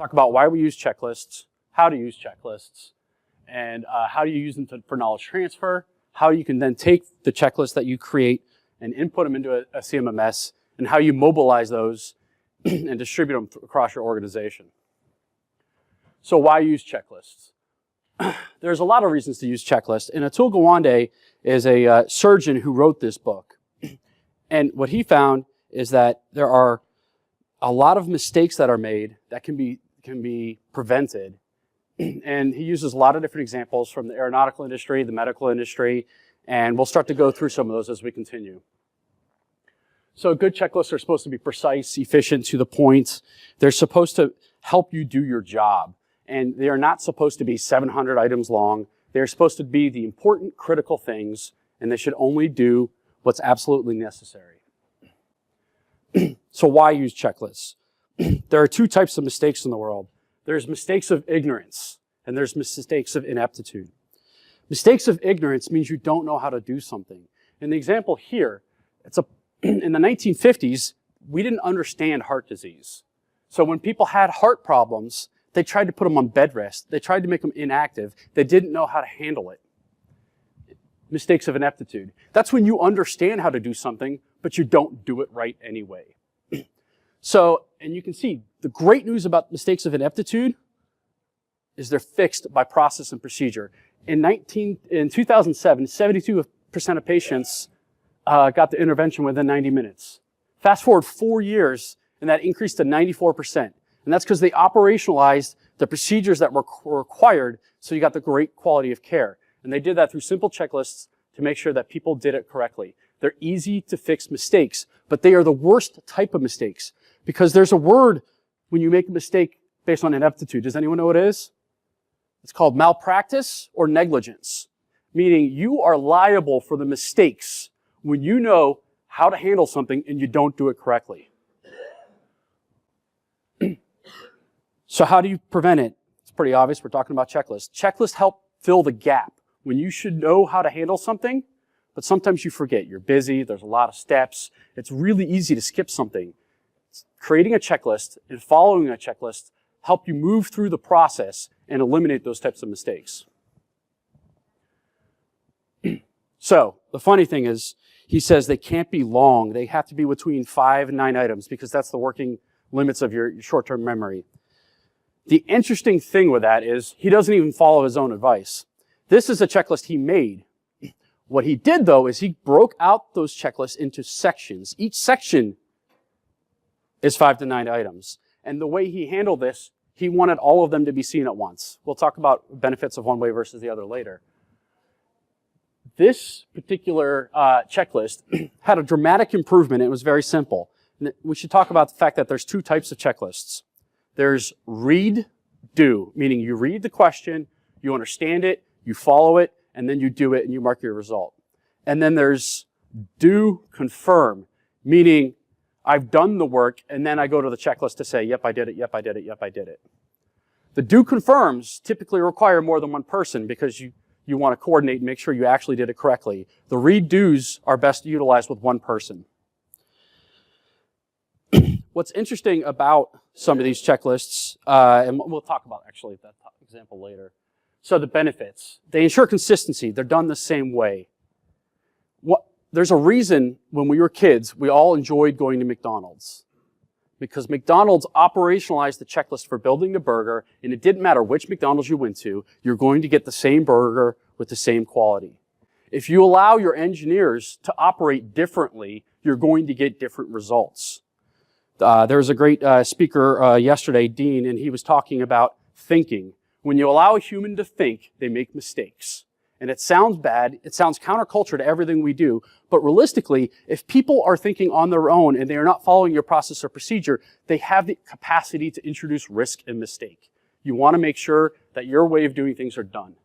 talk about why we use checklists, how to use checklists, and how do you use them for knowledge transfer, how you can then take the checklist that you create and input them into a CMMS, and how you mobilize those and distribute them across your organization. So why use checklists? There's a lot of reasons to use checklists, and Atul Gawande is a surgeon who wrote this book. And what he found is that there are a lot of mistakes that are made that can be prevented. And he uses a lot of different examples from the aeronautical industry, the medical industry, and we'll start to go through some of those as we continue. So good checklists are supposed to be precise, efficient, to the point. They're supposed to help you do your job. And they are not supposed to be 700 items long. They're supposed to be the important, critical things, and they should only do what's absolutely necessary. So why use checklists? There are two types of mistakes in the world. There's mistakes of ignorance, and there's mistakes of ineptitude. Mistakes of ignorance means you don't know how to do something. In the example here, in the 1950s, we didn't understand heart disease. So when people had heart problems, they tried to put them on bed rest. They tried to make them inactive. They didn't know how to handle it. Mistakes of ineptitude. That's when you understand how to do something, but you don't do it right anyway. So, and you can see, the great news about mistakes of ineptitude is they're fixed by process and procedure. In 2007, 72% of patients got the intervention within 90 minutes. Fast forward 4 years, and that increased to 94%. And that's because they operationalized the procedures that were required, so you got the great quality of care. And they did that through simple checklists to make sure that people did it correctly. They're easy to fix mistakes, but they are the worst type of mistakes, because there's a word when you make a mistake based on ineptitude. Does anyone know what it is? It's called malpractice or negligence, meaning you are liable for the mistakes when you know how to handle something and you don't do it correctly. So how do you prevent it? It's pretty obvious. We're talking about checklists. Checklists help fill the gap when you should know how to handle something, but sometimes you forget. You're busy. There's a lot of steps. It's really easy to skip something. Creating a checklist and following a checklist help you move through the process and eliminate those types of mistakes. So the funny thing is, he says they can't be long. They have to be between 5 and 9 items because that's the working limits of your short-term memory. The interesting thing with that is he doesn't even follow his own advice. This is a checklist he made. What he did, though, is he broke out those checklists into sections. Each section is 5 to 9 items. And the way he handled this, he wanted all of them to be seen at once. We'll talk about benefits of one way versus the other later. This particular checklist had a dramatic improvement. It was very simple. And we should talk about the fact that there's 2 types of checklists. There's read, do, meaning you read the question, you understand it, you follow it, and then you do it and you mark your result. And then there's do, confirm, meaning I've done the work and then I go to the checklist to say, yep, I did it, yep, I did it, yep, I did it. The do confirms typically require more than one person because you want to coordinate and make sure you actually did it correctly. The read do's are best utilized with one person. What's interesting about some of these checklists, and we'll talk about actually that example later. So the benefits. They ensure consistency. They're done the same way. There's a reason when we were kids, we all enjoyed going to McDonald's. Because McDonald's operationalized the checklist for building the burger, and it didn't matter which McDonald's you went to, you're going to get the same burger with the same quality. If you allow your engineers to operate differently, you're going to get different results. There was a great speaker yesterday, Dean, and he was talking about thinking. When you allow a human to think, they make mistakes. And it sounds bad, it sounds counterculture to everything we do, but realistically, if people are thinking on their own and they are not following your process or procedure, they have the capacity to introduce risk and mistake. You want to make sure that your way of doing things are done.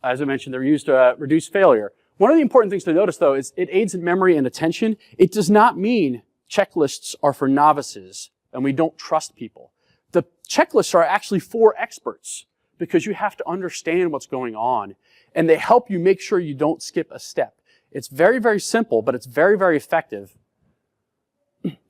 As I mentioned, they're used to reduce failure. One of the important things to notice, though, is it aids in memory and attention. It does not mean checklists are for novices and we don't trust people. The checklists are actually for experts because you have to understand what's going on and they help you make sure you don't skip a step. It's very, very simple, but it's very, very effective.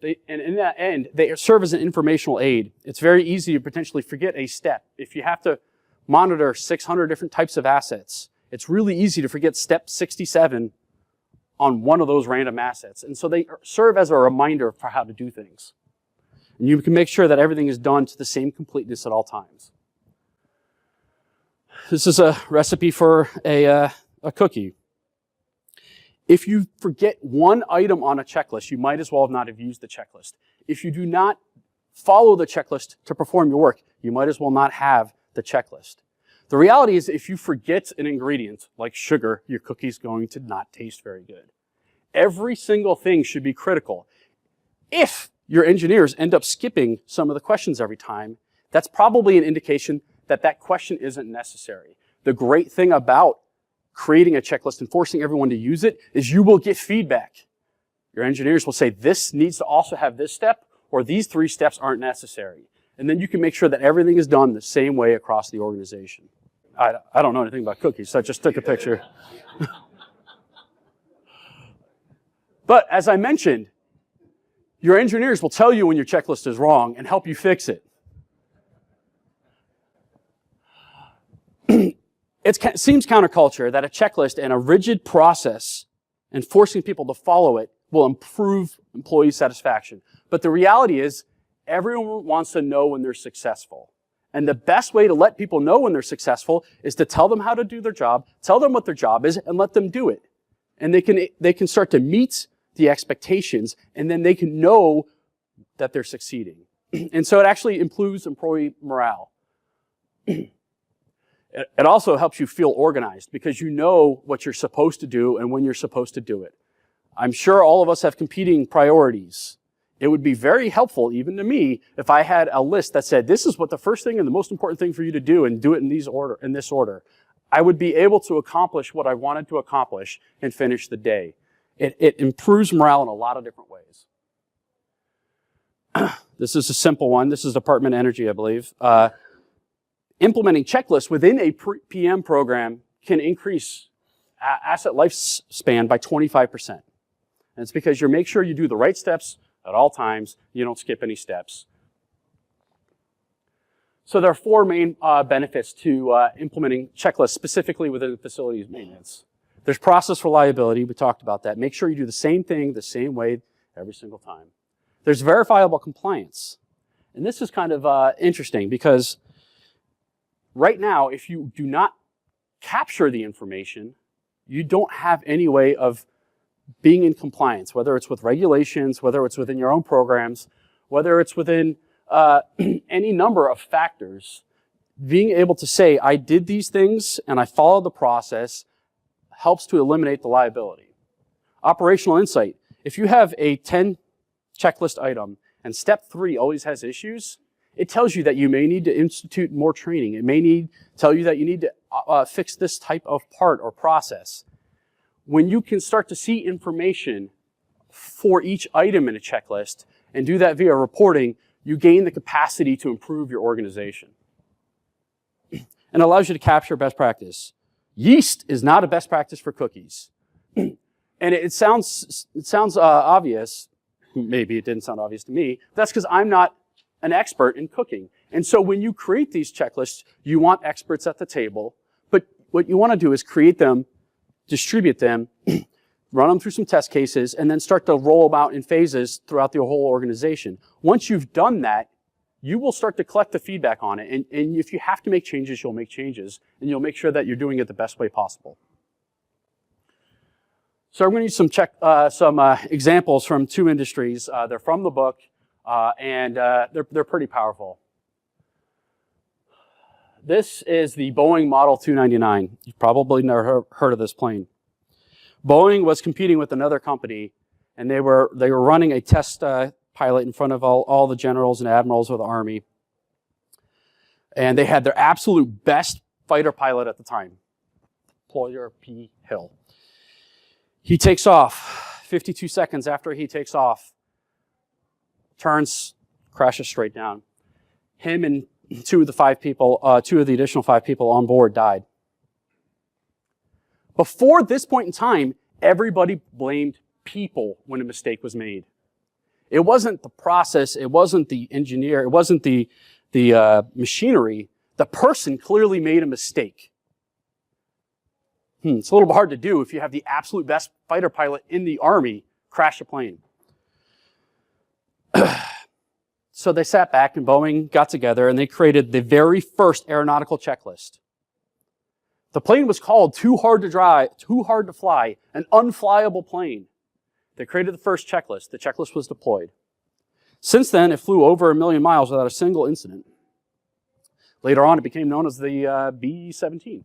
And in that end, they serve as an informational aid. It's very easy to potentially forget a step. If you have to monitor 600 different types of assets, it's really easy to forget step 67 on one of those random assets. And so they serve as a reminder for how to do things. And you can make sure that everything is done to the same completeness at all times. This is a recipe for a cookie. If you forget one item on a checklist, you might as well not have used the checklist. If you do not follow the checklist to perform your work, you might as well not have the checklist. The reality is if you forget an ingredient like sugar, your cookie's going to not taste very good. Every single thing should be critical. If your engineers end up skipping some of the questions every time, that's probably an indication that that question isn't necessary. The great thing about creating a checklist and forcing everyone to use it is you will get feedback. Your engineers will say, this needs to also have this step, or these 3 steps aren't necessary. And then you can make sure that everything is done the same way across the organization. I don't know anything about cookies, so I just took a picture. But as I mentioned, your engineers will tell you when your checklist is wrong and help you fix it. It seems counterculture that a checklist and a rigid process and forcing people to follow it will improve employee satisfaction. But the reality is, everyone wants to know when they're successful. And the best way to let people know when they're successful is to tell them how to do their job, tell them what their job is, and let them do it. And they can start to meet the expectations, and then they can know that they're succeeding. And so it actually improves employee morale. It also helps you feel organized because you know what you're supposed to do and when you're supposed to do it. I'm sure all of us have competing priorities. It would be very helpful, even to me, if I had a list that said, this is what the first thing and the most important thing for you to do, and do it in this order. I would be able to accomplish what I wanted to accomplish and finish the day. It improves morale in a lot of different ways. This is a simple one. This is Department of Energy, I believe. Implementing checklists within a PM program can increase asset lifespan by 25%. And it's because you make sure you do the right steps at all times. You don't skip any steps. So there are 4 main benefits to implementing checklists specifically within facilities maintenance. There's process reliability. We talked about that. Make sure you do the same thing the same way every single time. There's verifiable compliance. And this is kind of interesting because right now, if you do not capture the information, you don't have any way of being in compliance, whether it's with regulations, whether it's within your own programs, whether it's within any number of factors. Being able to say, I did these things and I followed the process helps to eliminate the liability. Operational insight. If you have a 10 checklist item and step 3 always has issues, it tells you that you may need to institute more training. It may tell you that you need to fix this type of part or process. When you can start to see information for each item in a checklist and do that via reporting, you gain the capacity to improve your organization. And allows you to capture best practice. Yeast is not a best practice for cookies. And it sounds obvious. Maybe it didn't sound obvious to me. That's because I'm not an expert in cooking. And so when you create these checklists, you want experts at the table. But what you want to do is create them, distribute them, run them through some test cases, and then start to roll them out in phases throughout the whole organization. Once you've done that, you will start to collect the feedback on it. And if you have to make changes, you'll make changes. And you'll make sure that you're doing it the best way possible. So I'm going to use some examples from 2 industries. They're from the book, and they're pretty powerful. This is the Boeing Model 299. You've probably never heard of this plane. Boeing was competing with another company, and they were running a test pilot in front of all the generals and admirals of the Army. And they had their absolute best fighter pilot at the time, Ployer P. Hill. He takes off. 52 seconds after he takes off, turns, crashes straight down. Him and 2 of the additional 5 people on board died. Before this point in time, everybody blamed people when a mistake was made. It wasn't the process, it wasn't the engineer, it wasn't the machinery. The person clearly made a mistake. It's a little hard to do if you have the absolute best fighter pilot in the Army crash a plane. So they sat back and Boeing got together and they created the very first aeronautical checklist. The plane was called Too Hard to Fly, an unflyable plane. They created the first checklist. The checklist was deployed. Since then, it flew over 1 million miles without a single incident. Later on, it became known as the B-17.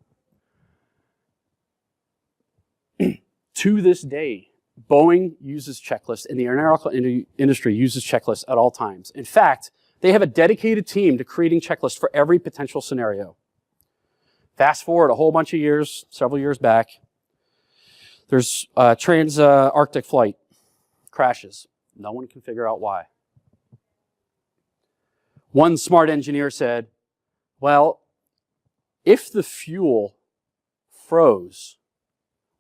To this day, Boeing uses checklists, and the aeronautical industry uses checklists at all times. In fact, they have a dedicated team to creating checklists for every potential scenario. Fast forward a whole bunch of years, several years back, there's a trans-Arctic flight, crashes. No one can figure out why. One smart engineer said, well, if the fuel froze,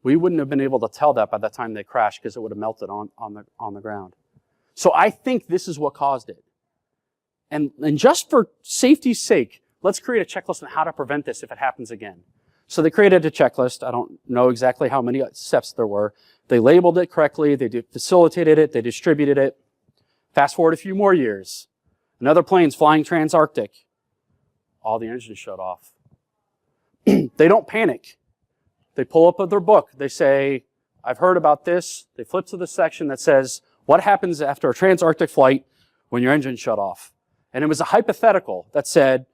we wouldn't have been able to tell that by the time they crashed because it would have melted on the ground. So I think this is what caused it. And just for safety's sake, let's create a checklist on how to prevent this if it happens again. So they created a checklist. I don't know exactly how many steps there were. They labeled it correctly. They facilitated it. They distributed it. Fast forward a few more years. Another plane's flying trans-Arctic. All the engines shut off. They don't panic. They pull up their book. They say, I've heard about this. They flip to the section that says, what happens after a trans-Arctic flight when your engine shut off? And it was a hypothetical that said,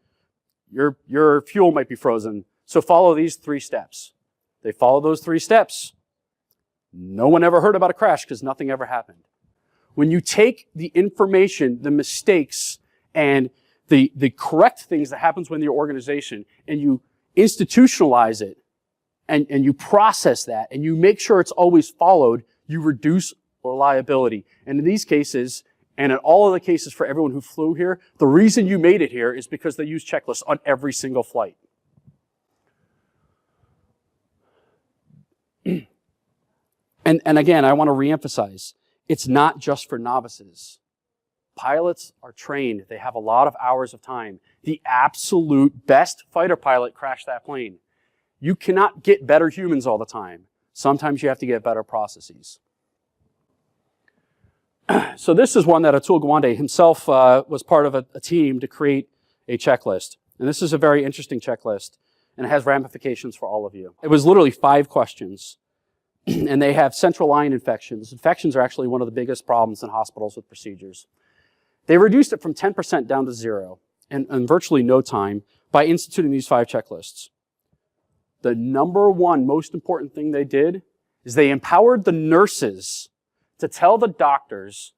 your fuel might be frozen, so follow these 3 steps. They follow those 3 steps. No one ever heard about a crash because nothing ever happened. When you take the information, the mistakes, and the correct things that happens within your organization, and you institutionalize it, and you process that, and you make sure it's always followed, you reduce reliability. And in these cases, and in all of the cases for everyone who flew here, the reason you made it here is because they use checklists on every single flight. And again, I want to reemphasize, it's not just for novices. Pilots are trained. They have a lot of hours of time. The absolute best fighter pilot crashed that plane. You cannot get better humans all the time. Sometimes you have to get better processes. So this is one that Atul Gawande himself was part of a team to create a checklist. And this is a very interesting checklist, and it has ramifications for all of you. It was literally 5 questions, and they have central line infections. Infections are actually one of the biggest problems in hospitals with procedures. They reduced it from 10% down to 0 in virtually no time by instituting these 5 checklists. The number one most important thing they did is they empowered the nurses to tell the doctors,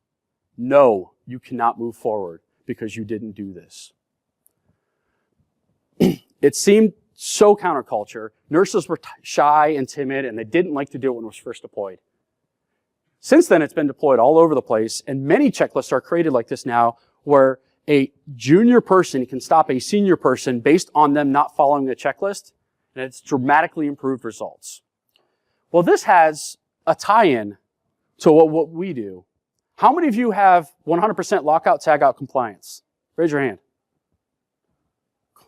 no, you cannot move forward because you didn't do this. It seemed so counterculture. Nurses were shy and timid, and they didn't like to do it when it was first deployed. Since then, it's been deployed all over the place, and many checklists are created like this now, where a junior person can stop a senior person based on them not following the checklist, and it's dramatically improved results. Well, this has a tie-in to what we do. How many of you have 100% lockout, tagout compliance? Raise your hand.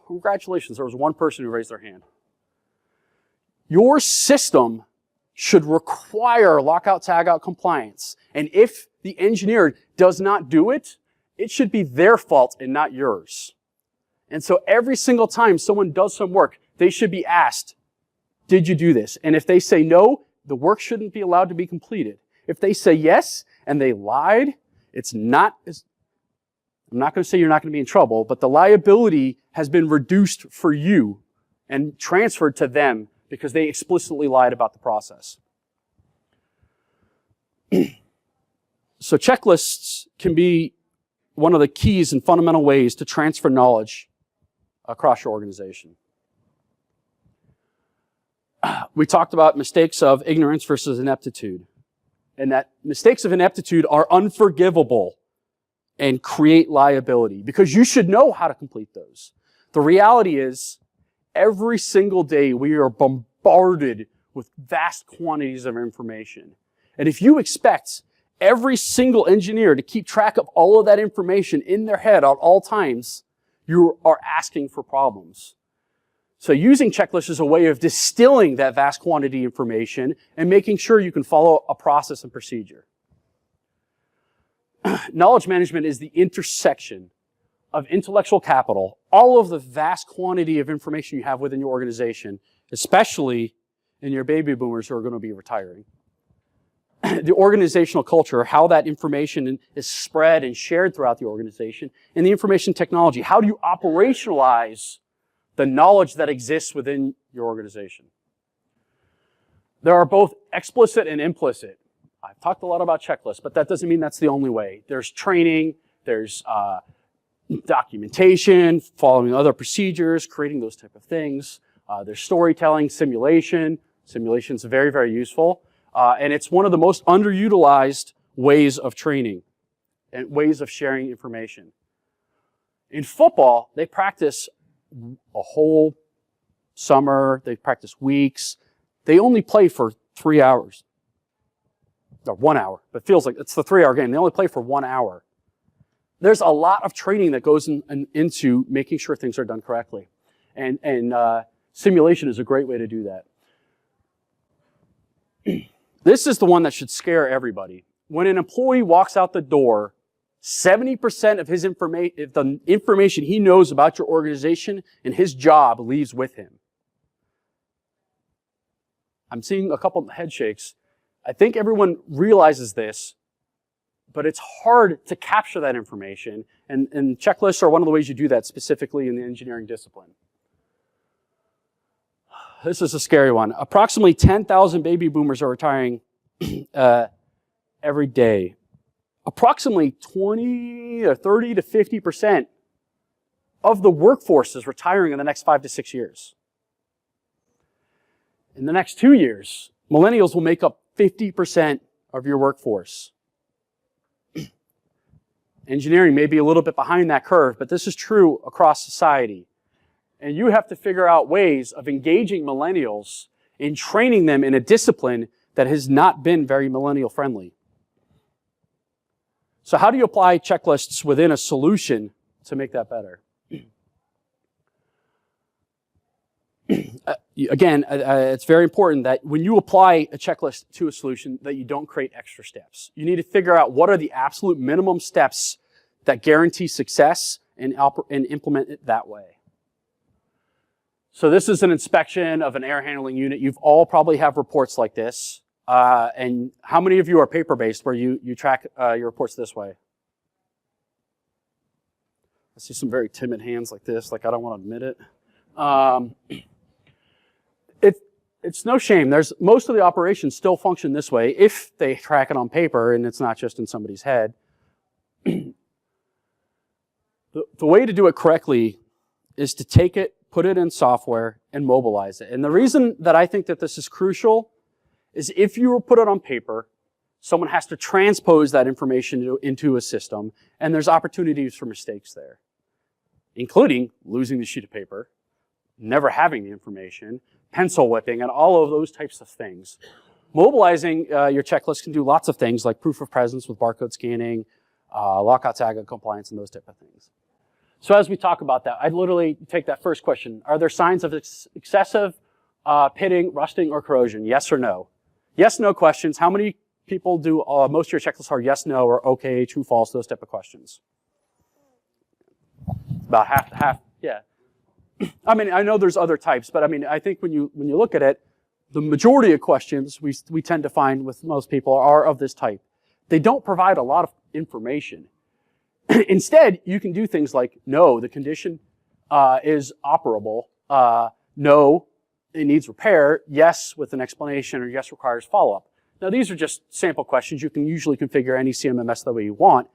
Congratulations, there was one person who raised their hand. Your system should require lockout, tagout compliance. And if the engineer does not do it, it should be their fault and not yours. And so every single time someone does some work, they should be asked, did you do this? And if they say no, the work shouldn't be allowed to be completed. If they say yes and they lied, it's not as, I'm not going to say you're not going to be in trouble, but the liability has been reduced for you and transferred to them because they explicitly lied about the process. So checklists can be one of the keys and fundamental ways to transfer knowledge across your organization. We talked about mistakes of ignorance versus ineptitude, and that mistakes of ineptitude are unforgivable and create liability because you should know how to complete those. The reality is, every single day we are bombarded with vast quantities of information. And if you expect every single engineer to keep track of all of that information in their head at all times, you are asking for problems. So using checklists is a way of distilling that vast quantity of information and making sure you can follow a process and procedure. Knowledge management is the intersection of intellectual capital, all of the vast quantity of information you have within your organization, especially in your baby boomers who are going to be retiring. The organizational culture, how that information is spread and shared throughout the organization, and the information technology. How do you operationalize the knowledge that exists within your organization? There are both explicit and implicit. I've talked a lot about checklists, but that doesn't mean that's the only way. There's training, there's documentation, following other procedures, creating those type of things. There's storytelling, simulation. Simulation's very, very useful. And it's one of the most underutilized ways of training and ways of sharing information. In football, they practice a whole summer, they practice weeks. They only play for 3 hours. Or 1 hour, but it feels like it's the 3-hour game. They only play for 1 hour. There's a lot of training that goes into making sure things are done correctly. And simulation is a great way to do that. This is the one that should scare everybody. When an employee walks out the door, 70% of his the information he knows about your organization and his job leaves with him. I'm seeing a couple head shakes. I think everyone realizes this, but it's hard to capture that information, and checklists are one of the ways you do that, specifically in the engineering discipline. This is a scary one. Approximately 10,000 baby boomers are retiring every day. Approximately 20 or 30 to 50% of the workforce is retiring in the next 5 to 6 years. In the next 2 years, millennials will make up 50% of your workforce. Engineering may be a little bit behind that curve, but this is true across society. And you have to figure out ways of engaging millennials and training them in a discipline that has not been very millennial friendly. So how do you apply checklists within a solution to make that better? Again, it's very important that when you apply a checklist to a solution that you don't create extra steps. You need to figure out what are the absolute minimum steps that guarantee success and implement it that way. So this is an inspection of an air handling unit. You've all probably have reports like this. And how many of you are paper-based where you track your reports this way? I see some very timid hands like this, like I don't want to admit it. It's no shame. Most of the operations still function this way if they track it on paper and it's not just in somebody's head. The way to do it correctly is to take it, put it in software, and mobilize it. And the reason that I think that this is crucial is if you put it on paper, someone has to transpose that information into a system, and there's opportunities for mistakes there, including losing the sheet of paper, never having the information, pencil whipping, and all of those types of things. Mobilizing your checklist can do lots of things like proof of presence with barcode scanning, lockout tag compliance, and those type of things. So as we talk about that, I'd literally take that first question. Are there signs of excessive pitting, rusting, or corrosion? Yes or no? Yes, no questions. How many people do, most of your checklists are yes, no, or okay, true, false, those type of questions? About half, yeah. I mean, I know there's other types, but I mean, I think when you look at it, the majority of questions we tend to find with most people are of this type. They don't provide a lot of information. Instead, you can do things like, no, the condition is operable. No, it needs repair. Yes, with an explanation, or yes, requires follow-up. Now, these are just sample questions. You can usually configure any CMMS the way you want.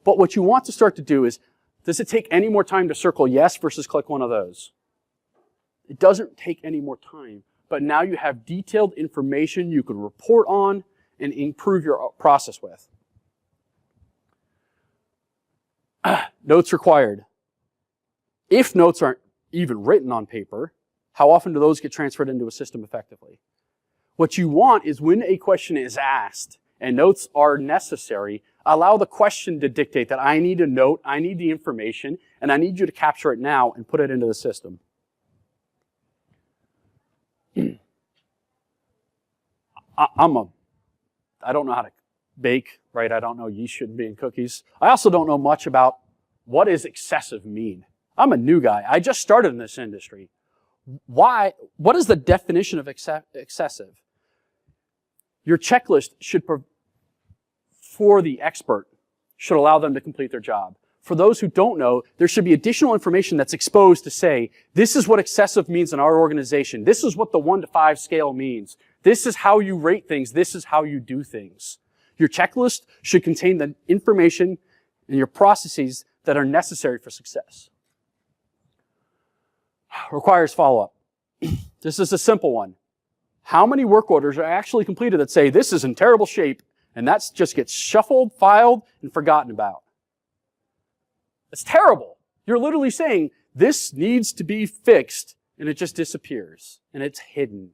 But what you want to start to do is, does it take any more time to circle yes versus click one of those? It doesn't take any more time, but now you have detailed information you can report on and improve your process with. Notes required. If notes aren't even written on paper, how often do those get transferred into a system effectively? What you want is when a question is asked and notes are necessary, allow the question to dictate that I need a note, I need the information, and I need you to capture it now and put it into the system. I don't know how to bake, right? I don't know yeast shouldn't be in cookies. I also don't know much about what does excessive mean. I'm a new guy. I just started in this industry. What is the definition of excessive? Your checklist should, for the expert, should allow them to complete their job. For those who don't know, there should be additional information that's exposed to say, this is what excessive means in our organization. This is what the 1 to 5 scale means. This is how you rate things. This is how you do things. Your checklist should contain the information and your processes that are necessary for success. Requires follow-up. This is a simple one. How many work orders are actually completed that say, this is in terrible shape, and that just gets shuffled, filed, and forgotten about? It's terrible. You're literally saying, this needs to be fixed, and it just disappears, and it's hidden.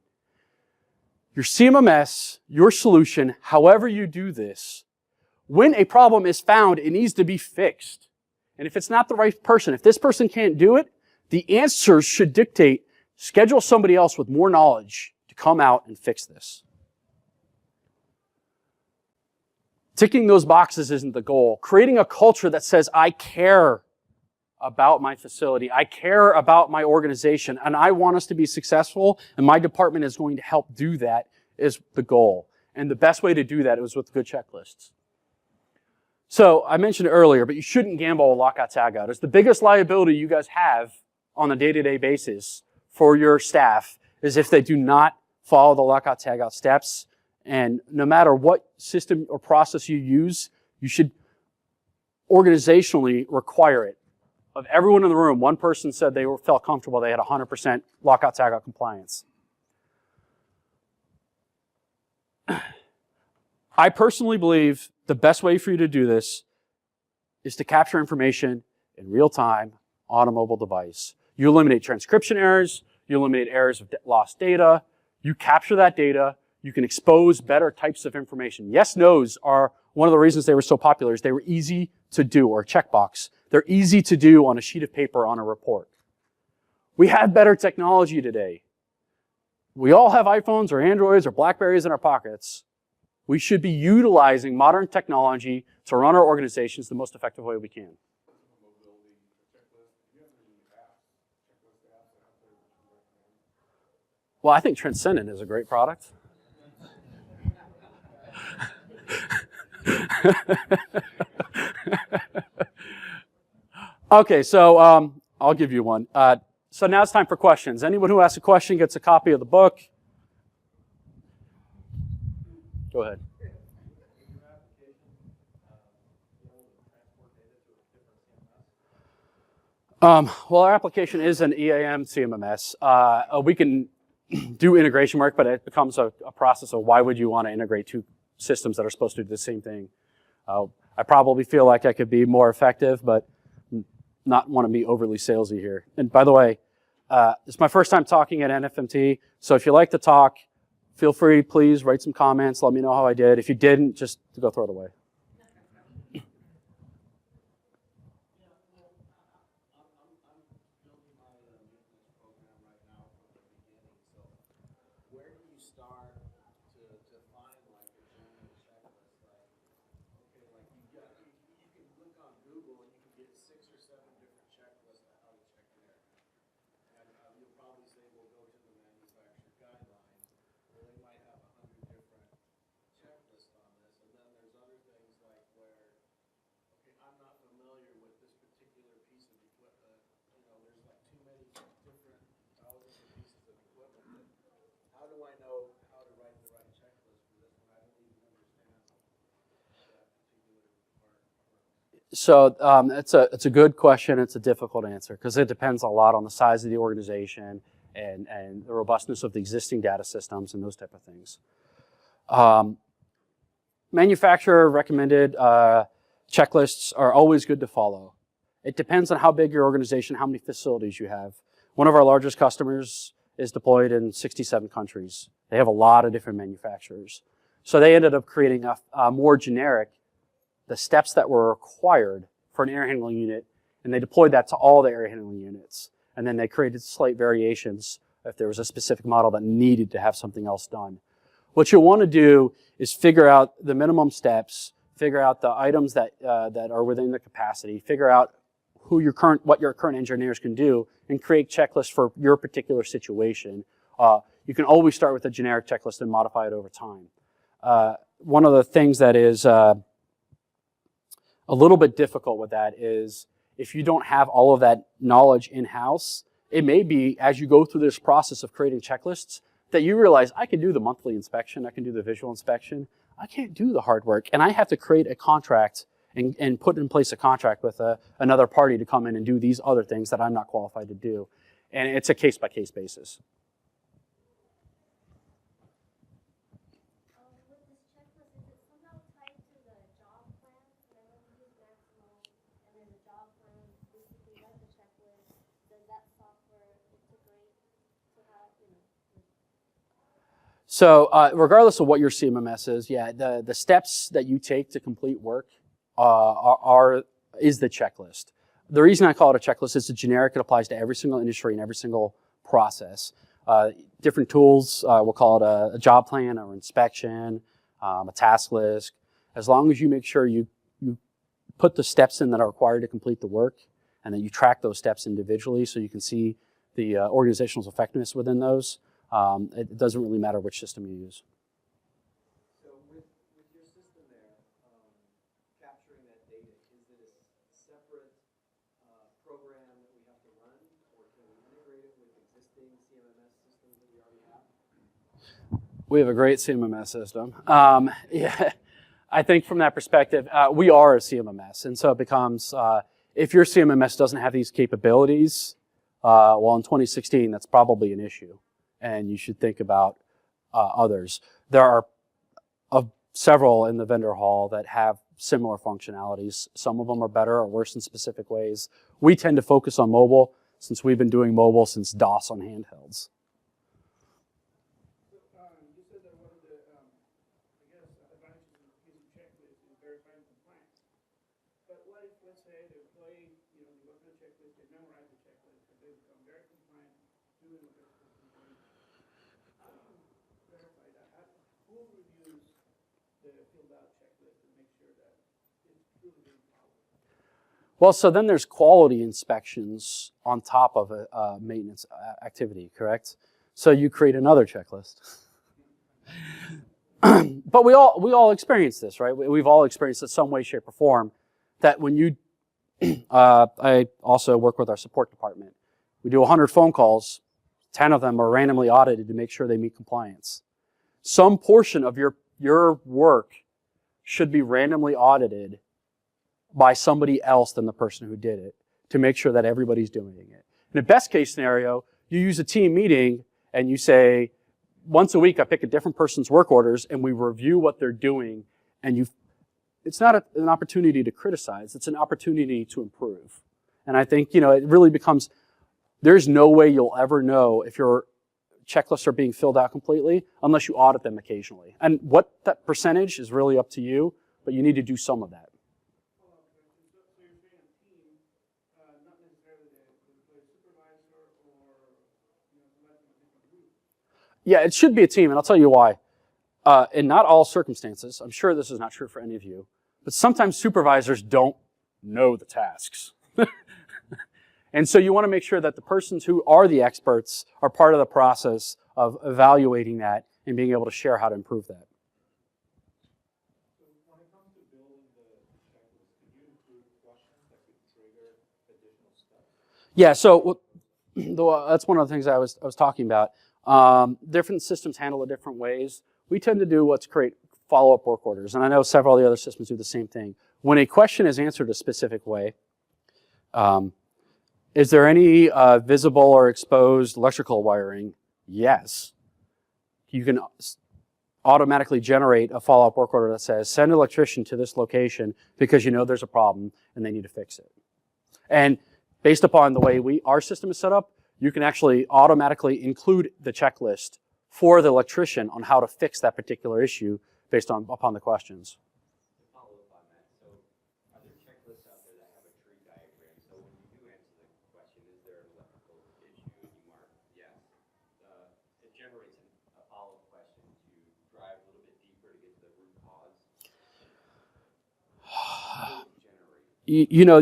Your CMMS, your solution, however you do this, when a problem is found, it needs to be fixed. And if it's not the right person, if this person can't do it, the answers should dictate, schedule somebody else with more knowledge to come out and fix this. Ticking those boxes isn't the goal. Creating a culture that says, I care about my facility, I care about my organization, and I want us to be successful, and my department is going to help do that, is the goal. And the best way to do that is with good checklists. So I mentioned it earlier, but you shouldn't gamble with lockout tagout. It's the biggest liability you guys have on a day-to-day basis for your staff is if they do not follow the lockout tagout steps. And no matter what system or process you use, you should organizationally require it. Of everyone in the room, one person said they felt comfortable they had 100% lockout tagout compliance. I personally believe the best way for you to do this is to capture information in real time on a mobile device. You eliminate transcription errors, you eliminate errors of lost data, you capture that data, you can expose better types of information. Yes, no's are one of the reasons they were so popular is they were easy to do, or a checkbox. They're easy to do on a sheet of paper on a report. We have better technology today. We all have iPhones or Androids or Blackberries in our pockets. We should be utilizing modern technology to run our organizations the most effective way we can. Well, I think Transcendent is a great product. Okay, so I'll give you one. So now it's time for questions. Anyone who asks a question gets a copy of the book. Go ahead. Well, our application is an EAM CMMS. We can do integration work, but it becomes a process of why would you want to integrate two systems that are supposed to do the same thing. I probably feel like I could be more effective, but not want to be overly salesy here. And by the way, it's my first time talking at NFMT, so if you like to talk, feel free, please write some comments, let me know how I did. If you didn't, just go throw it away. So it's a good question. It's a difficult answer because it depends a lot on the size of the organization and the robustness of the existing data systems and those type of things. Manufacturer recommended checklists are always good to follow. It depends on how big your organization, how many facilities you have. One of our largest customers is deployed in 67 countries. They have a lot of different manufacturers. So they ended up creating a more generic, the steps that were required for an air handling unit, and they deployed that to all the air handling units. And then they created slight variations if there was a specific model that needed to have something else done. What you'll want to do is figure out the minimum steps, figure out the items that are within the capacity, figure out what your current engineers can do, and create checklists for your particular situation. You can always start with a generic checklist and modify it over time. One of the things that is a little bit difficult with that is if you don't have all of that knowledge in-house, it may be as you go through this process of creating checklists that you realize I can do the monthly inspection, I can do the visual inspection, I can't do the hard work, and I have to create a contract and put in place a contract with another party to come in and do these other things that I'm not qualified to do. And it's a case-by-case basis. With this checklist, is it somehow tied to the job plan? I know we use Maximo, and then the job plan basically runs the checklist. Does that software integrate to have, So regardless of what your CMMS is, yeah, the steps that you take to complete work is the checklist. The reason I call it a checklist is it's generic. It applies to every single industry and every single process. Different tools, we'll call it a job plan or inspection, a task list. As long as you make sure you put the steps in that are required to complete the work, and then you track those steps individually so you can see the organizational effectiveness within those, it doesn't really matter which system you use. So with your system there, capturing that data, is it a separate program that we have to run, or can we integrate it with existing CMMS systems that we already have? We have a great CMMS system. Yeah, I think from that perspective, we are a CMMS, and so it becomes, if your CMMS doesn't have these capabilities, well, in 2016, that's probably an issue, and you should think about others. There are several in the vendor hall that have similar functionalities. Some of them are better or worse in specific ways. We tend to focus on mobile since we've been doing mobile since DOS on handhelds. You said that one of the, advantages of using checklists is verifying compliance. But what if, let's say, the employee, they go through the checklist, they memorize the checklist, and they become very compliant doing what they're supposed to be doing? How do you verify that? Who reviews the filled out checklist and make sure that it's truly being followed? Well, so then there's quality inspections on top of a maintenance activity, correct? So you create another checklist. But we all experience this, right? We've all experienced it some way, shape, or form. That when you, I also work with our support department. We do 100 phone calls, 10 of them are randomly audited to make sure they meet compliance. Some portion of your work should be randomly audited by somebody else than the person who did it to make sure that everybody's doing it. In the best case scenario, you use a team meeting and you say, once a week I pick a different person's work orders and we review what they're doing, and it's not an opportunity to criticize, it's an opportunity to improve. And I think, it really becomes, there's no way you'll ever know if your checklists are being filled out completely unless you audit them occasionally. And what that percentage is really up to you, but you need to do some of that. So you're saying a team, not necessarily the supervisor or somebody from a different group. Yeah, it should be a team, and I'll tell you why. In not all circumstances, I'm sure this is not true for any of you, but sometimes supervisors don't know the tasks. And so you want to make sure that the persons who are the experts are part of the process of evaluating that and being able to share how to improve that. So when it comes to building the checklist, can you include questions that could trigger additional steps? Yeah, so that's one of the things I was talking about. Different systems handle it different ways. We tend to do what's create follow-up work orders, and I know several of the other systems do the same thing. When a question is answered a specific way, is there any visible or exposed electrical wiring? Yes. You can automatically generate a follow-up work order that says, send an electrician to this location because you know there's a problem and they need to fix it. And based upon the way our system is set up, you can actually automatically include the checklist for the electrician on how to fix that particular issue based upon the questions. To follow up on that, so are there checklists out there that have a tree diagram? So when you do answer the question, is there an electrical issue, and you mark yes, it generates a follow-up question to drive a little bit deeper to get to the root cause. You know,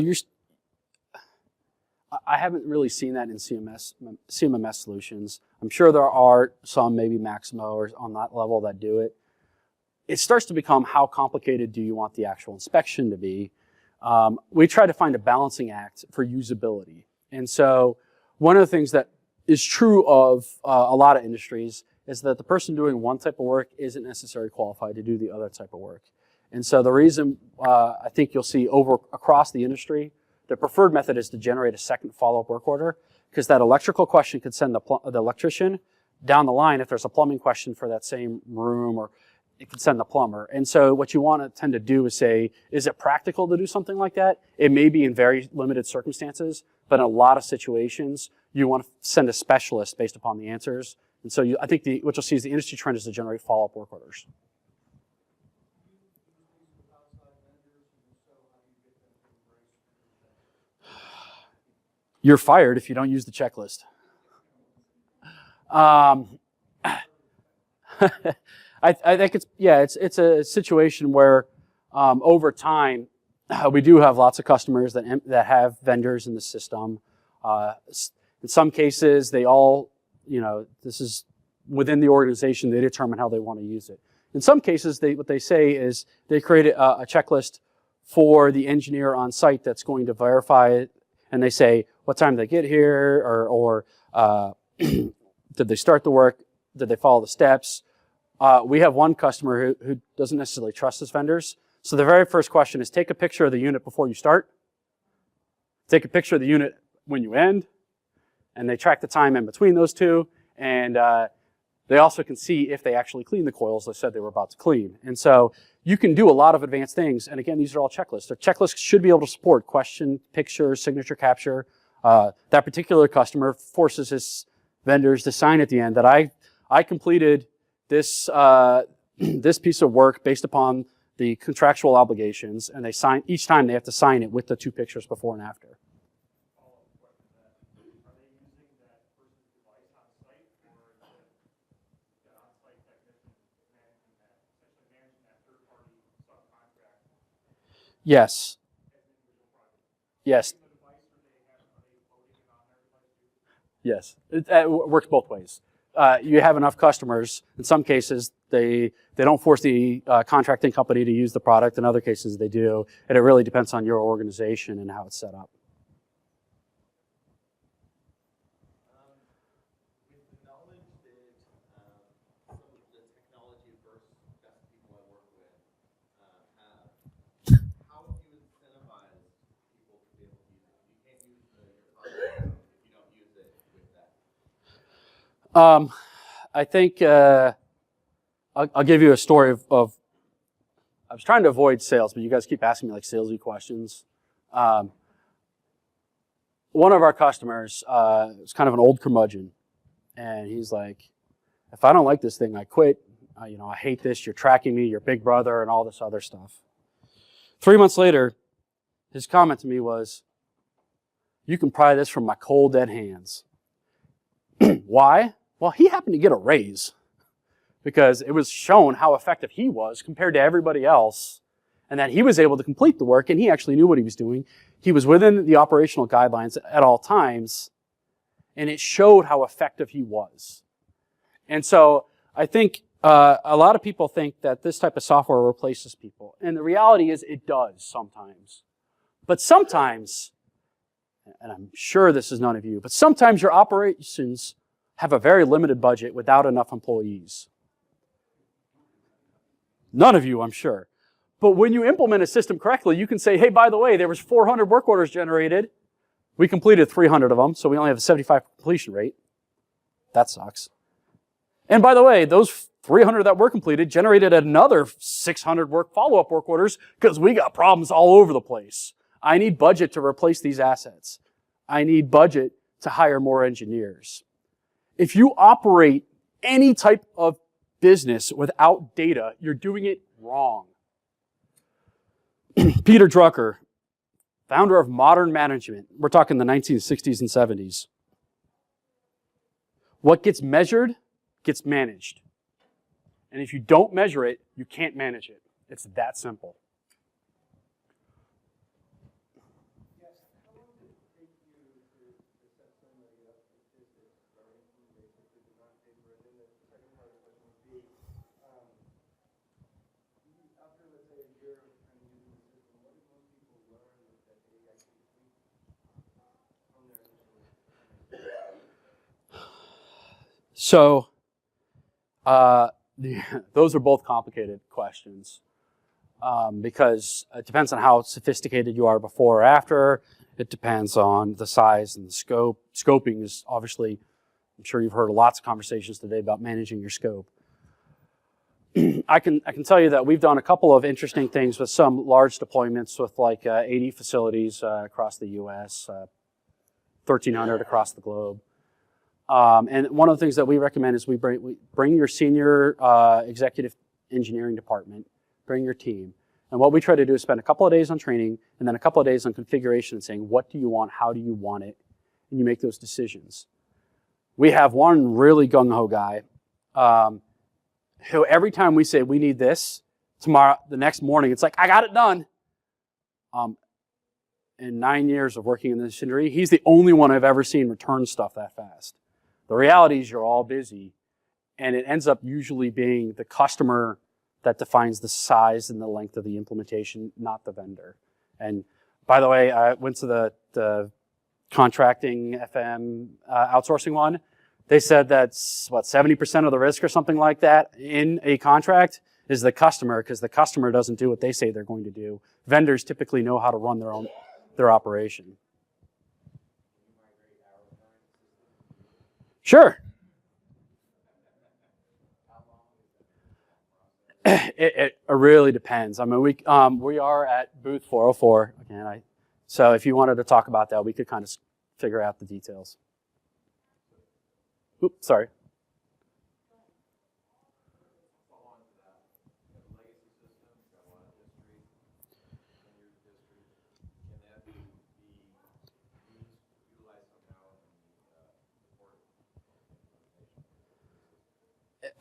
I haven't really seen that in CMMS solutions. I'm sure there are some, maybe Maximo or on that level, that do it. It starts to become, how complicated do you want the actual inspection to be? We try to find a balancing act for usability. And so one of the things that is true of a lot of industries is that the person doing one type of work isn't necessarily qualified to do the other type of work. And so the reason I think you'll see across the industry, the preferred method is to generate a second follow-up work order, because that electrical question could send the electrician down the line if there's a plumbing question for that same room, or it could send the plumber. And so what you want to tend to do is say, is it practical to do something like that? It may be in very limited circumstances, but in a lot of situations, you want to send a specialist based upon the answers. And so I think what you'll see is the industry trend is to generate follow-up work orders. You're fired if you don't use the checklist. I think it's a situation where over time we do have lots of customers that have vendors in the system. In some cases, they all, this is within the organization, they determine how they want to use it. In some cases, what they say is they create a checklist for the engineer on site that's going to verify it, and they say what time they get here, or did they start the work, did they follow the steps. We have one customer who doesn't necessarily trust his vendors. So the very first question is, take a picture of the unit before you start. Take a picture of the unit when you end. And they track the time in between those two. And they also can see if they actually clean the coils they said they were about to clean. And so you can do a lot of advanced things. And again, these are all checklists. The checklists should be able to support question, picture, signature capture. That particular customer forces his vendors to sign at the end that I completed this this piece of work based upon the contractual obligations, and they sign each time. They have to sign it with the two pictures before and after. Yes. Yes. Yes. It works both ways. You have enough customers. In some cases, they don't force the contracting company to use the product. In other cases, they do. And it really depends on your organization and how it's set up. With the knowledge that some of the technology-averse best people I work with have, how do you incentivize people to be able to use it? You can't use your product if you don't use it with that. I think I'll give you a story of I was trying to avoid sales, but you guys keep asking me like salesy questions. One of our customers is kind of an old curmudgeon, and he's like, if I don't like this thing, I quit. I hate this. You're tracking me. You're Big Brother, and all this other stuff. 3 months later, his comment to me was, "You can pry this from my cold, dead hands." Why? Well, he happened to get a raise because it was shown how effective he was compared to everybody else, and that he was able to complete the work, and he actually knew what he was doing. He was within the operational guidelines at all times, and it showed how effective he was. And so I think a lot of people think that this type of software replaces people, and the reality is it does sometimes. But sometimes, and I'm sure this is none of you, but sometimes your operations have a very limited budget without enough employees. None of you, I'm sure. But when you implement a system correctly, you can say, hey, by the way, there was 400 work orders generated. We completed 300 of them, so we only have a 75% completion rate. That sucks. And by the way, those 300 that were completed generated another 600 follow-up work orders because we got problems all over the place. I need budget to replace these assets. I need budget to hire more engineers. If you operate any type of business without data, you're doing it wrong. Peter Drucker, founder of modern management, we're talking the 1960s and 70s. What gets measured gets managed. And if you don't measure it, you can't manage it. It's that simple. Yes, how long did it take you to set somebody up for statistics or basically the non-paper? And then the second part of the question would be, after, let's say, a year of kind of using the system, what did most people learn that they actually tweaked from their initial? So, those are both complicated questions because it depends on how sophisticated you are before or after. It depends on the size and the scope. Scoping is obviously, I'm sure you've heard lots of conversations today about managing your scope. I can tell you that we've done a couple of interesting things with some large deployments with like 80 facilities across the U.S., 1,300 across the globe. And one of the things that we recommend is we bring your senior executive engineering department, bring your team. And what we try to do is spend a couple of days on training and then a couple of days on configuration and saying, what do you want? How do you want it? And you make those decisions. We have one really gung-ho guy who every time we say we need this, tomorrow, the next morning, it's like, I got it done. In 9 years of working in this industry, he's the only one I've ever seen return stuff that fast. The reality is you're all busy, and it ends up usually being the customer that defines the size and the length of the implementation, not the vendor. And by the way, I went to the contracting FM outsourcing one. They said that's, 70% of the risk or something like that in a contract is the customer, because the customer doesn't do what they say they're going to do. Vendors typically know how to run their operation. Sure. It really depends. I mean, we are at booth 404 again. So if you wanted to talk about that, we could kind of figure out the details. Oops, sorry.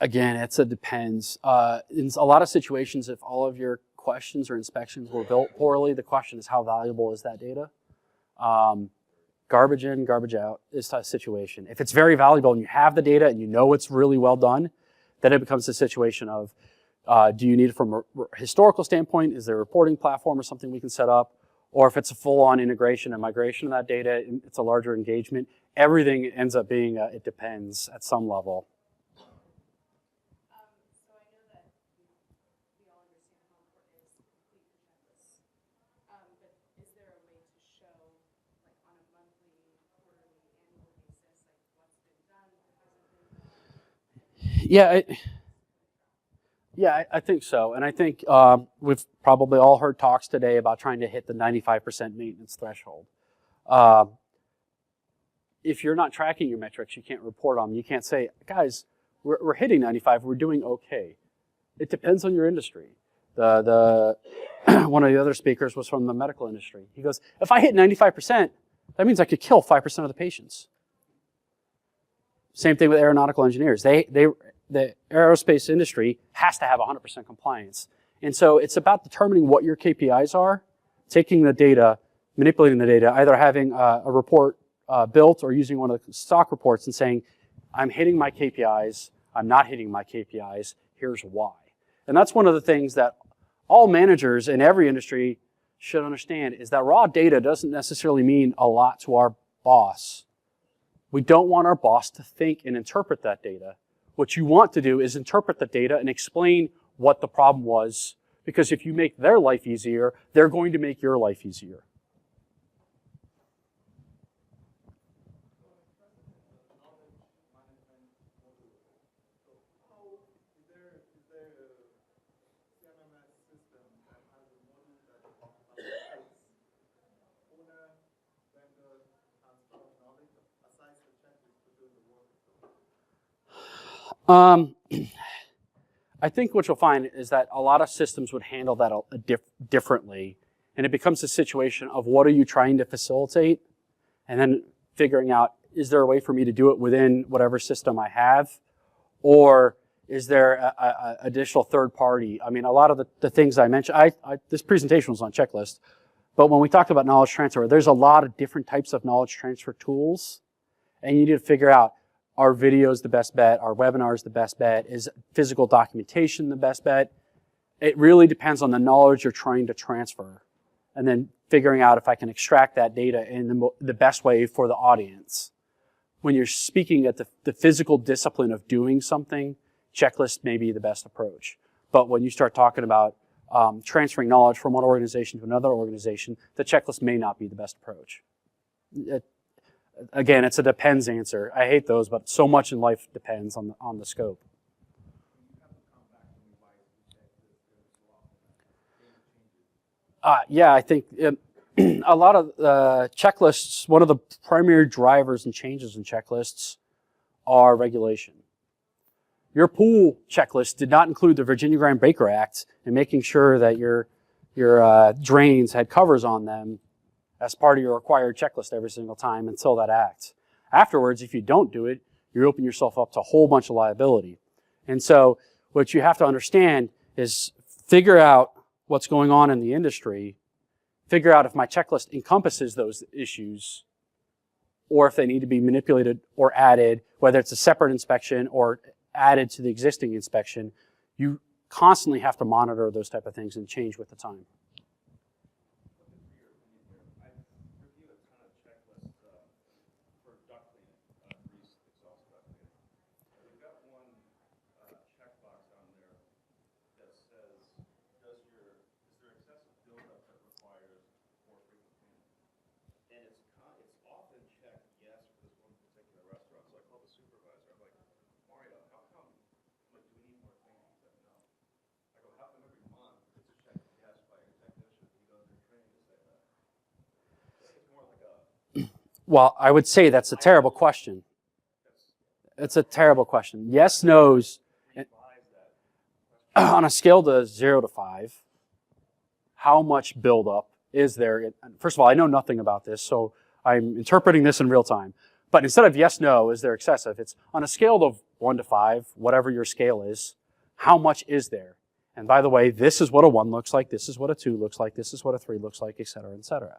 Again, it depends. In a lot of situations, if all of your questions or inspections were built poorly, the question is how valuable is that data? Garbage in, garbage out is a situation. If it's very valuable and you have the data and you know it's really well done, then it becomes a situation of, do you need it from a historical standpoint? Is there a reporting platform or something we can set up? Or if it's a full-on integration and migration of that data, it's a larger engagement. Everything ends up being, it depends at some level. Yeah, I think so. And I think we've probably all heard talks today about trying to hit the 95% maintenance threshold. If you're not tracking your metrics, you can't report on them. You can't say, guys, we're hitting 95, we're doing okay. It depends on your industry. One of the other speakers was from the medical industry. He goes, if I hit 95%, that means I could kill 5% of the patients. Same thing with aeronautical engineers. The aerospace industry has to have 100% compliance. And so it's about determining what your KPIs are, taking the data, manipulating the data, either having a report built or using one of the stock reports and saying, I'm hitting my KPIs, I'm not hitting my KPIs, here's why. And that's one of the things that all managers in every industry should understand, is that raw data doesn't necessarily mean a lot to our boss. We don't want our boss to think and interpret that data. What you want to do is interpret the data and explain what the problem was, because if you make their life easier, they're going to make your life easier. Is there a CMMS system that has a module that allocates owner, vendor, transfer of knowledge, aside the checklist to do the work? I think what you'll find is that a lot of systems would handle that differently, and it becomes a situation of what are you trying to facilitate, and then figuring out, is there a way for me to do it within whatever system I have, or is there a additional third party? I mean, a lot of the things I mentioned, this presentation was on checklist, but when we talked about knowledge transfer, there's a lot of different types of knowledge transfer tools, and you need to figure out, are videos the best bet? Are webinars the best bet? Is physical documentation the best bet? It really depends on the knowledge you're trying to transfer, and then figuring out if I can extract that data in the best way for the audience. When you're speaking at the physical discipline of doing something, checklist may be the best approach. But when you start talking about transferring knowledge from one organization to another organization, the checklist may not be the best approach. Again, it's a depends answer. I hate those, but so much in life depends on the scope. Yeah, I think a lot of checklists, one of the primary drivers and changes in checklists are regulation. Your pool checklist did not include the Virginia Graham-Baker Act and making sure that your drains had covers on them as part of your required checklist every single time until that act. Afterwards, if you don't do it, you open yourself up to a whole bunch of liability. And so what you have to understand is figure out what's going on in the industry, figure out if my checklist encompasses those issues, or if they need to be manipulated or added, whether it's a separate inspection or added to the existing inspection. You constantly have to monitor those type of things and change with the time. Well, I would say that's a terrible question. It's a terrible question. Yes, no's. On a scale to 0 to 5, how much buildup is there? First of all, I know nothing about this, so I'm interpreting this in real time. But instead of yes, no, is there excessive? It's on a scale of 1 to 5, whatever your scale is, how much is there? And by the way, this is what a 1 looks like, this is what a 2 looks like, this is what a 3 looks like, et cetera, et cetera.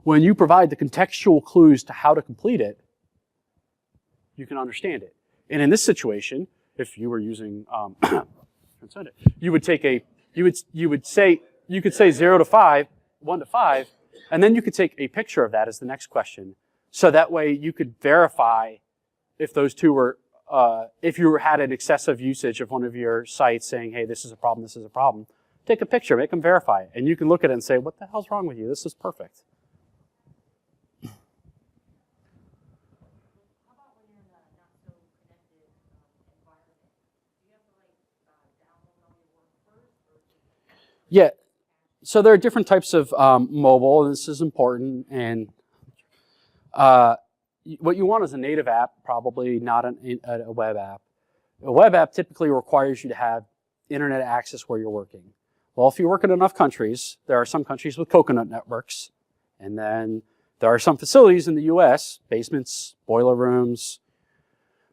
When you provide the contextual clues to how to complete it, you can understand it. And in this situation, if you were using, you would take you could say 0 to 5, 1 to 5, and then you could take a picture of that as the next question. So that way you could verify if those two were, if you had an excessive usage of one of your sites saying, hey, this is a problem, this is a problem. Take a picture, make them verify it. And you can look at it and say, what the hell's wrong with you? This is perfect. Yeah, so there are different types of mobile, and this is important. And what you want is a native app, probably not a web app. A web app typically requires you to have internet access where you're working. Well, if you work in enough countries, there are some countries with coconut networks, and then there are some facilities in the US, basements, boiler rooms,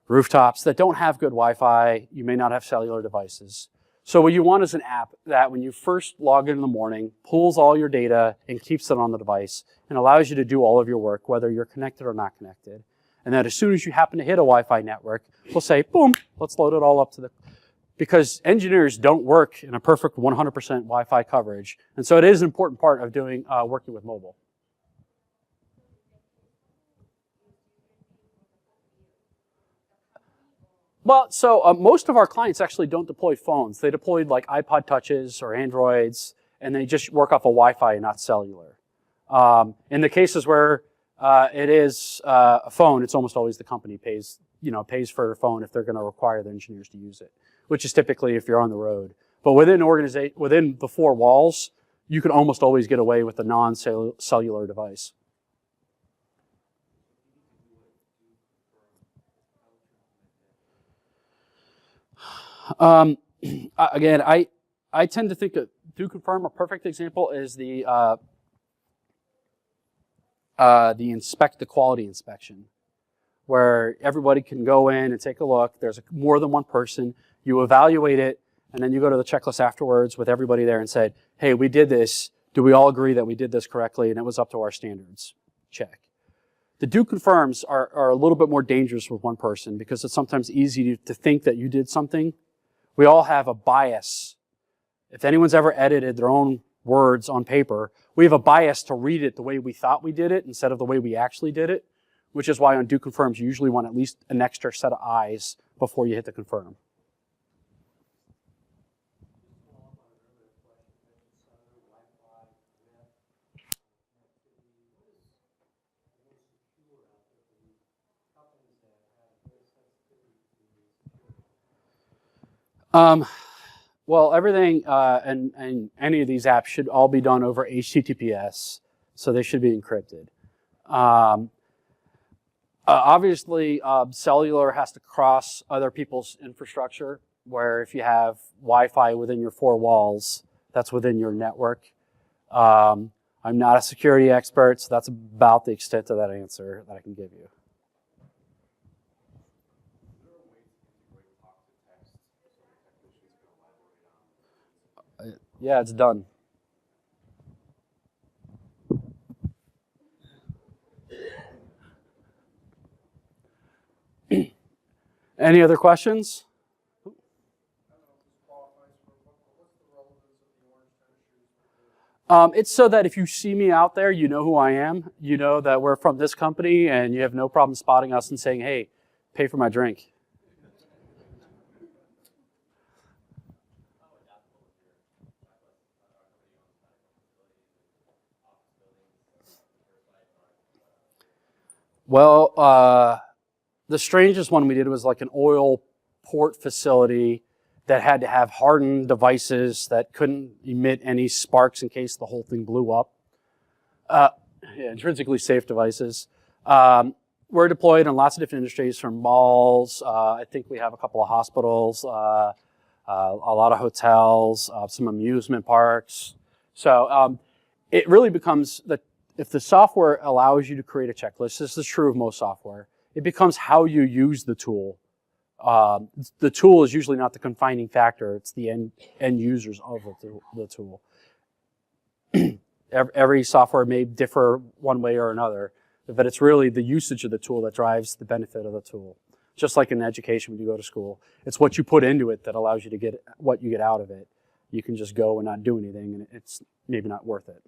rooftops, that don't have good Wi-Fi. You may not have cellular devices. So what you want is an app that when you first log in the morning, pulls all your data and keeps it on the device and allows you to do all of your work, whether you're connected or not connected. And that as soon as you happen to hit a Wi-Fi network, we'll say, boom, let's load it all up to the... Because engineers don't work in a perfect 100% Wi-Fi coverage. And so it is an important part of doing working with mobile. Well, so most of our clients actually don't deploy phones. They deployed like iPod Touches or Androids, and they just work off of Wi-Fi and not cellular. In the cases where it is a phone, it's almost always the company pays for a phone if they're going to require the engineers to use it, which is typically if you're on the road. But within the four walls, you can almost always get away with a non-cellular device. Again, I tend to think of do confirm. A perfect example is the quality inspection, where everybody can go in and take a look. There's more than one person. You evaluate it, and then you go to the checklist afterwards with everybody there and say, hey, we did this. Do we all agree that we did this correctly and it was up to our standards? Check. The do confirms are a little bit more dangerous with one person because it's sometimes easy to think that you did something. We all have a bias. If anyone's ever edited their own words on paper, we have a bias to read it the way we thought we did it instead of the way we actually did it, which is why on do confirms you usually want at least an extra set of eyes before you hit the confirm. Well, everything and any of these apps should all be done over HTTPS, so they should be encrypted. Obviously, cellular has to cross other people's infrastructure, where if you have Wi-Fi within your four walls, that's within your network. I'm not a security expert, so that's about the extent of that answer that I can give you. Yeah, it's done. Any other questions? It's so that if you see me out there, you know who I am. You know that we're from this company, and you have no problem spotting us and saying, hey, pay for my drink. Well, the strangest one we did was like an oil port facility that had to have hardened devices that couldn't emit any sparks in case the whole thing blew up. Intrinsically safe devices. We're deployed in lots of different industries, from malls. I think we have a couple of hospitals, a lot of hotels, some amusement parks. So it really becomes that if the software allows you to create a checklist, this is true of most software, it becomes how you use the tool. The tool is usually not the confining factor. It's the end users of the tool. Every software may differ one way or another, but it's really the usage of the tool that drives the benefit of the tool. Just like in education when you go to school. It's what you put into it that allows you to get what you get out of it. You can just go and not do anything, and it's maybe not worth it.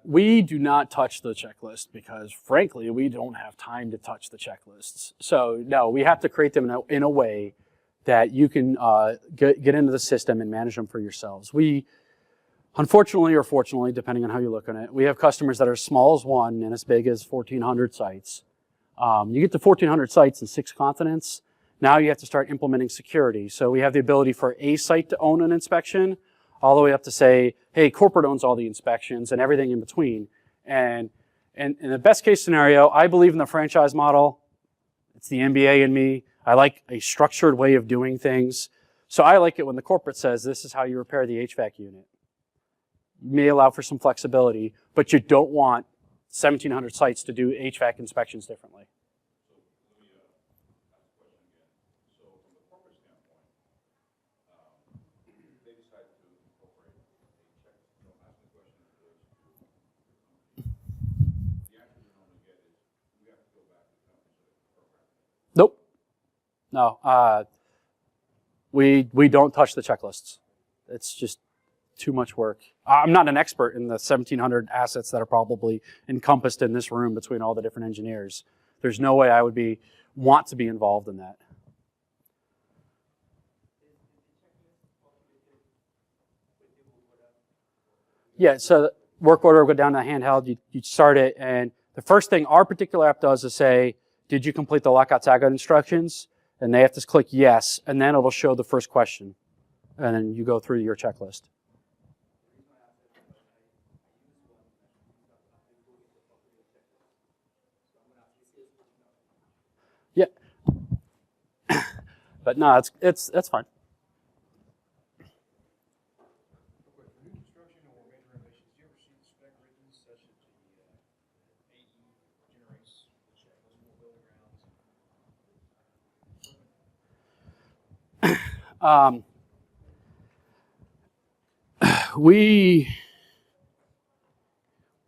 We do not touch the checklist because, frankly, we don't have time to touch the checklists. So, no, we have to create them in a way that you can get into the system and manage them for yourselves. We, unfortunately or fortunately, depending on how you look at it, we have customers that are as small as one and as big as 1,400 sites. You get to 1,400 sites in 6 continents. Now you have to start implementing security. So we have the ability for a site to own an inspection, all the way up to say, hey, corporate owns all the inspections and everything in between. And in the best case scenario, I believe in the franchise model. It's the MBA in me. I like a structured way of doing things. So I like it when the corporate says, this is how you repair the HVAC unit. You may allow for some flexibility, but you don't want 1,700 sites to do HVAC inspections differently. Nope. No. We don't touch the checklists. It's just too much work. I'm not an expert in the 1,700 assets that are probably encompassed in this room between all the different engineers. There's no way I would want to be involved in that. Which Yeah, so work order will go down to the handheld, you start it, and the first thing our particular app does is say, did you complete the lockout tagout instructions? And they have to click yes, and then it'll show the first question. And then you go through your checklist. Yeah. But no, it's fine. New construction or major renovations, do you ever see the spec written such that the AE generates the checklist for building grounds?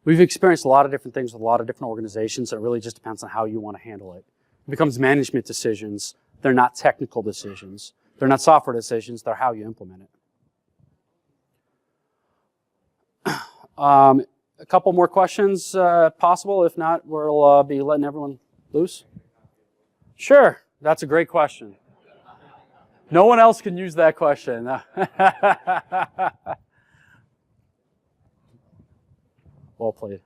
We've experienced a lot of different things with a lot of different organizations. It really just depends on how you want to handle it. It becomes management decisions. They're not technical decisions. They're not software decisions. They're how you implement it. A couple more questions possible. If not, we'll be letting everyone loose. Sure. That's a great question. No one else can use that question. Well played.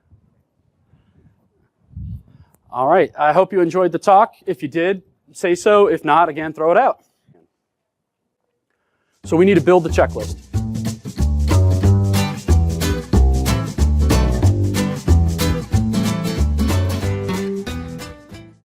All right. I hope you enjoyed the talk. If you did, say so. If not, again, throw it out. So we need to build the checklist.